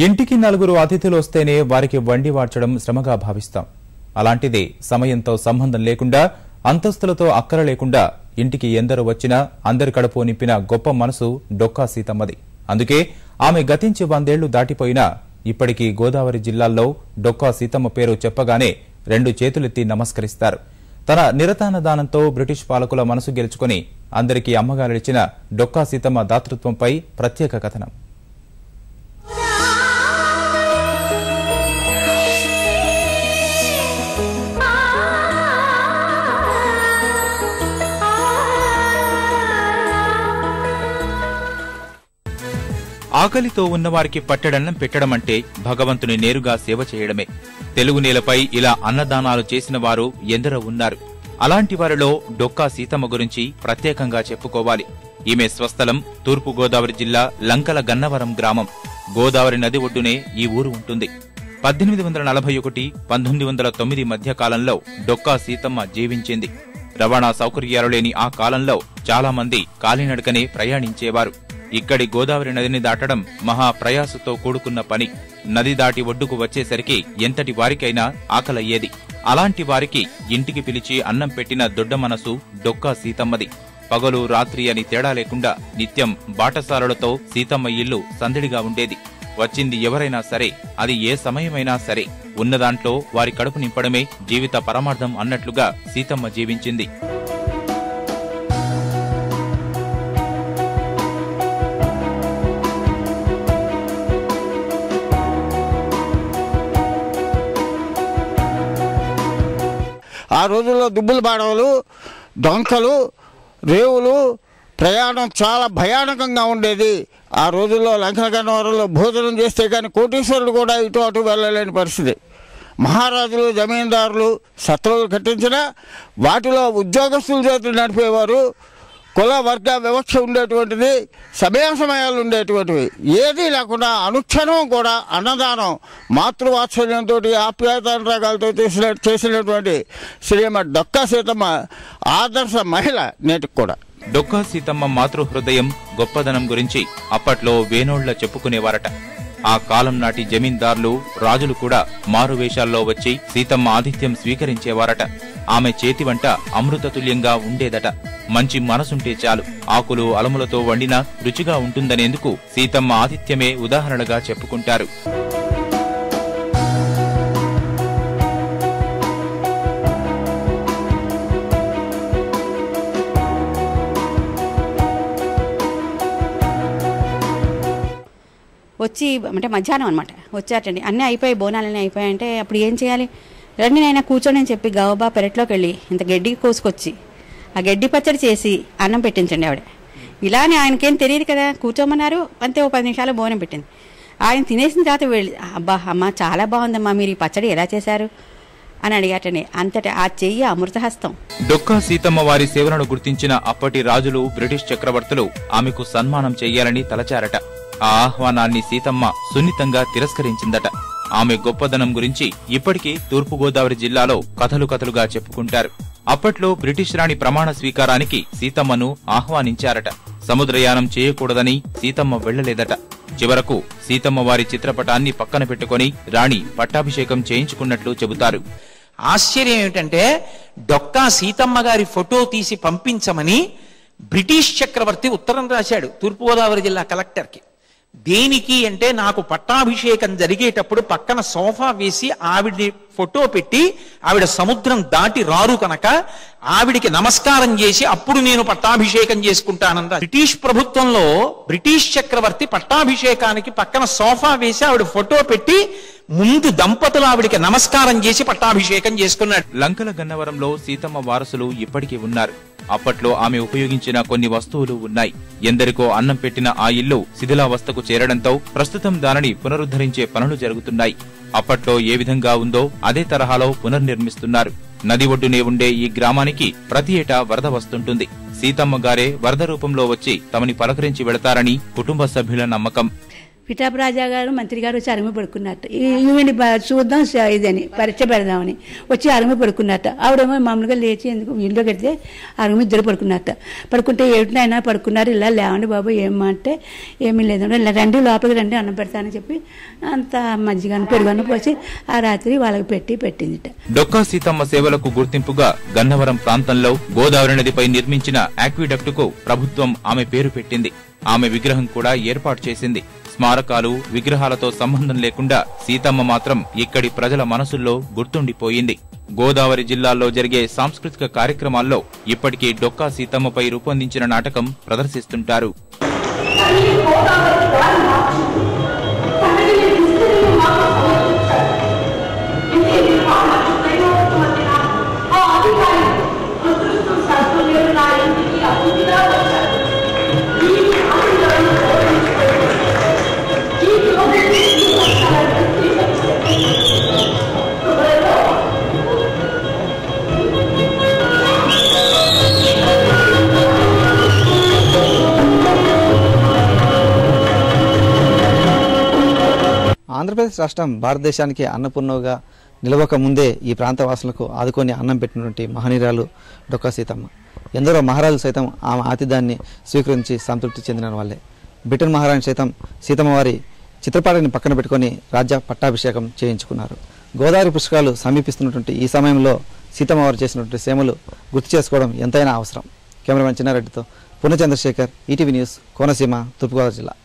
ఇంటికి నలుగురు అతిథులు వస్తేనే వారికి వండి వార్చడం శ్రమగా భావిస్తాం. అలాంటిదే సమయంతో సంబంధం లేకుండా, అంతస్తులతో అక్కర లేకుండా ఇంటికి ఎందరు వచ్చినా అందరి కడుపు నింపిన గొప్ప మనసు డొక్కా సీతమ్మది. అందుకే ఆమె గతించి 100 ఏళ్లు దాటిపోయినా ఇప్పటికీ గోదావరి జిల్లాల్లో డొక్కా సీతమ్మ పేరు చెప్పగానే 2 చేతులెత్తి నమస్కరిస్తారు. తన నిరతానదానంతో బ్రిటిష్ పాలకుల మనసు గెలుచుకుని అందరికీ అమ్మగా నిలిచిన డొక్కా సీతమ్మ దాతృత్వంపై ప్రత్యేక కథనం. ఆకలితో ఉన్నవారికి పట్టెడన్నం పెట్టడమంటే భగవంతుని నేరుగా సేవ చేయడమే. తెలుగు నేలపై ఇలా అన్నదానాలు చేసిన వారు ఎందరో ఉన్నారు. అలాంటి వారిలో డొక్కా సీతమ్మ గురించి ప్రత్యేకంగా చెప్పుకోవాలి. ఈమె స్వస్థలం తూర్పు గోదావరి జిల్లా లంకల గన్నవరం గ్రామం. గోదావరి నది ఒడ్డునే ఈ ఊరు ఉంటుంది. 1841, 1909 మధ్య కాలంలో డొక్కా సీతమ్మ జీవించింది. రవాణా సౌకర్యాలు లేని ఆ కాలంలో చాలా మంది కాలినడకనే ప్రయాణించేవారు. ఇక్కడి గోదావరి నదిని దాటడం మహా ప్రయాసతో కూడుకున్న పని. నది దాటి ఒడ్డుకు వచ్చేసరికి ఎంతటి వారికైనా ఆకలయ్యేది. అలాంటి వారికి ఇంటికి పిలిచి అన్నం పెట్టిన దొడ్డ మనసు డొక్కా సీతమ్మది. పగలు రాత్రి అని తేడా లేకుండా నిత్యం బాటసారులతో సీతమ్మ ఇల్లు సందడిగా ఉండేది. వచ్చింది ఎవరైనా సరే, అది ఏ సమయమైనా సరే, ఉన్నదాంట్లో వారి కడుపు నింపడమే జీవిత పరమార్థం అన్నట్లుగా సీతమ్మ జీవించింది. ఆ రోజుల్లో దుబ్బుల బాడవలు, డొంకలు, రేవులు, ప్రయాణం చాలా భయానకంగా ఉండేది. ఆ రోజుల్లో లంకల గన్నవరంలో భోజనం చేస్తే కానీ కోటీశ్వరులు కూడా ఇటు అటు వెళ్ళలేని పరిస్థితి. మహారాజులు, జమీందారులు సత్రాలు కట్టించినా వాటిలో ఉద్యోగస్తుల చేతులు నడిపేవారు. కుల వర్గ వివక్ష ఉండేటువంటిది, సమయాలు ఉండేటువంటివి. ఏదీ లేకుండా అనుక్షణం కూడా అన్నదానం, మాతృవాత్సల్యంతో ఆప్యాయతానురాగాలతో చేసినటువంటి శ్రీమతి డొక్కా సీతమ్మ ఆదర్శ మహిళ నేటికి కూడా. డొక్కా సీతమ్మ మాతృహృదయం, గొప్పదనం గురించి అప్పట్లో వేనోళ్ల చెప్పుకునేవారట. ఆ కాలం నాటి జమీందార్లు, రాజులు కూడా మారువేషాల్లో వచ్చి సీతమ్మ ఆతిథ్యం స్వీకరించేవారట. ఆమె చేతి వంట అమృతతుల్యంగా ఉండేదట. మంచి మనసుంటే చాలు, ఆకులు అలములతో వండినా రుచిగా ఉంటుందనేందుకు సీతమ్మ ఆతిథ్యమే ఉదాహరణగా చెప్పుకుంటారు. వచ్చి అంటే మధ్యాహ్నం అనమాట వచ్చారటండి. అన్నీ అయిపోయాయి, బోనాలన్నీ అయిపోయాయంటే అప్పుడు ఏం చేయాలి, రండి నైనా కూర్చొని అని చెప్పి గవబా పెరట్లోకి వెళ్ళి ఇంత గడ్డి కోసుకొచ్చి ఆ గడ్డి పచ్చడి చేసి అన్నం పెట్టించండి ఆవిడ. ఇలానే ఆయనకేం తెలియదు కదా, కూర్చోమన్నారు అంతే. ఓ 10 నిమిషాలు భోజనం పెట్టింది. ఆయన తినేసిన తర్వాత వెళ్ళి, అబ్బా అమ్మ చాలా బాగుందమ్మా, మీరు ఈ పచ్చడి ఎలా చేశారు అని అడిగాటండి. అంతటా ఆ చెయ్యి అమృతహస్తం. డొక్కా సీతమ్మ వారి సేవలను గుర్తించిన అప్పటి రాజులు, బ్రిటిష్ చక్రవర్తులు ఆమెకు సన్మానం చెయ్యాలని తలచారట. ఆ ఆహ్వానాన్ని సీతమ్మ సున్నితంగా తిరస్కరించిందట. ఆమె గొప్పదనం గురించి ఇప్పటికీ తూర్పుగోదావరి జిల్లాలో కథలుగా చెప్పుకుంటారు. అప్పట్లో బ్రిటిష్ రాణి ప్రమాణ స్వీకారానికి సీతమ్మను ఆహ్వానించారట. సముద్రయానం చేయకూడదని సీతమ్మ వెళ్లలేదట. చివరకు సీతమ్మ వారి చిత్రపటాన్ని పక్కన పెట్టుకుని రాణి పట్టాభిషేకం చేయించుకున్నట్లు చెబుతారు. ఆశ్చర్యం ఏమిటంటే, డొక్కా సీతమ్మ గారి ఫోటో తీసి పంపించమని బ్రిటిష్ చక్రవర్తి ఉత్తరం రాశాడు తూర్పుగోదావరి జిల్లా కలెక్టర్కి. దేనికి అంటే, నాకు పట్టాభిషేకం జరిగేటప్పుడు పక్కన సోఫా వేసి ఆవిడ ఫోటో పెట్టి ఆవిడ సముద్రం దాటి రారు కనుక ఆవిడికి నమస్కారం చేసి అప్పుడు నేను పట్టాభిషేకం చేసుకుంటానంట. బ్రిటిష్ ప్రభుత్వంలో బ్రిటిష్ చక్రవర్తి పట్టాభిషేకానికి పక్కన సోఫా వేసి ఆవిడ ఫోటో పెట్టి ముందు దంపతులు ఆవిడికి నమస్కారం చేసి పట్టాభిషేకం చేసుకున్నాడు. లంకల గన్నవరంలో సీతమ్మ వారసులు ఇప్పటికీ ఉన్నారు. అప్పట్లో ఆమె ఉపయోగించిన కొన్ని వస్తువులు ఉన్నాయి. ఎందరికో అన్నం పెట్టిన ఆ ఇల్లు శిథిలావస్థకు చేరడంతో ప్రస్తుతం దానిని పునరుద్ధరించే పనులు జరుగుతున్నాయి. అప్పట్లో ఏ విధంగా ఉందో అదే తరహాలో పునర్నిర్మిస్తున్నారు. నది ఒడ్డునే ఉండే ఈ గ్రామానికి ప్రతి ఏటా వరద వస్తుంటుంది. సీతమ్మ గారే వరద రూపంలో వచ్చి తమని పలకరించి వెళతారని కుటుంబ సభ్యుల నమ్మకం. పిఠాపు రాజా గారు మంత్రి గారు వచ్చి అరుగు పడుకున్నట్టు ఈవిని చూద్దాం ఇదని పరీక్ష పెడదామని వచ్చి అరుగు పడుకున్నట్ట. ఆవిడేమో మామూలుగా లేచి ఎందుకు ఇంట్లో కడితే అరుగు ఇద్దరు పడుకున్నట్ట. పడుకుంటే ఏమిటినైనా పడుకున్నారు, ఇలా లేవండి బాబు ఏమా అంటే ఏమీ లేదంటే ఇలా రండి లోపలికి రండి అన్నం పెడతానని చెప్పి అంత మజ్జిగను పెరుగను పోసి ఆ రాత్రి వాళ్ళకి పెట్టిందిట. డొక్కా సీతమ్మ సేవలకు గుర్తింపుగా గన్నవరం ప్రాంతంలో గోదావరి నదిపై నిర్మించిన ఆక్విడక్టుకు ప్రభుత్వం ఆమె పేరు పెట్టింది. ఆమె విగ్రహం కూడా ఏర్పాటు చేసింది. స్మారకాలు, విగ్రహాలతో సంబంధం లేకుండా సీతమ్మ మాత్రం ఇక్కడి ప్రజల మనసుల్లో గుర్తుండిపోయింది. గోదావరి జిల్లాల్లో జరిగే సాంస్కృతిక కార్యక్రమాల్లో ఇప్పటికీ డొక్కా సీతమ్మపై రూపొందించిన నాటకం ప్రదర్శిస్తుంటారు. ఆంధ్రప్రదేశ్ రాష్ట్రం భారతదేశానికి అన్నపూర్ణగా నిలవక ముందే ఈ ప్రాంత వాసులకు ఆదుకొని అన్నం పెట్టినటువంటి మహనీయురాలు డొక్కా సీతమ్మ. ఎందరో మహారాజులు సైతం ఆమె ఆతిథ్యాన్ని స్వీకరించి సంతృప్తి చెందిన వాళ్ళే. బ్రిటన్ మహారాణి సైతం సీతమ్మ వారి చిత్రపటాన్ని పక్కన పెట్టుకొని రాజ్య పట్టాభిషేకం చేయించుకున్నారు. గోదావరి పుష్కరాలు సమీపిస్తున్నటువంటి ఈ సమయంలో సీతమ్మ వారు చేసినటువంటి సేవలు గుర్తు చేసుకోవడం ఎంతైనా అవసరం. కెమెరామెన్ చిన్నారెడ్డితో పూర్ణ చంద్రశేఖర్, ఈటీవీ న్యూస్, కోనసీమ, తూర్పుగోదావరి జిల్లా.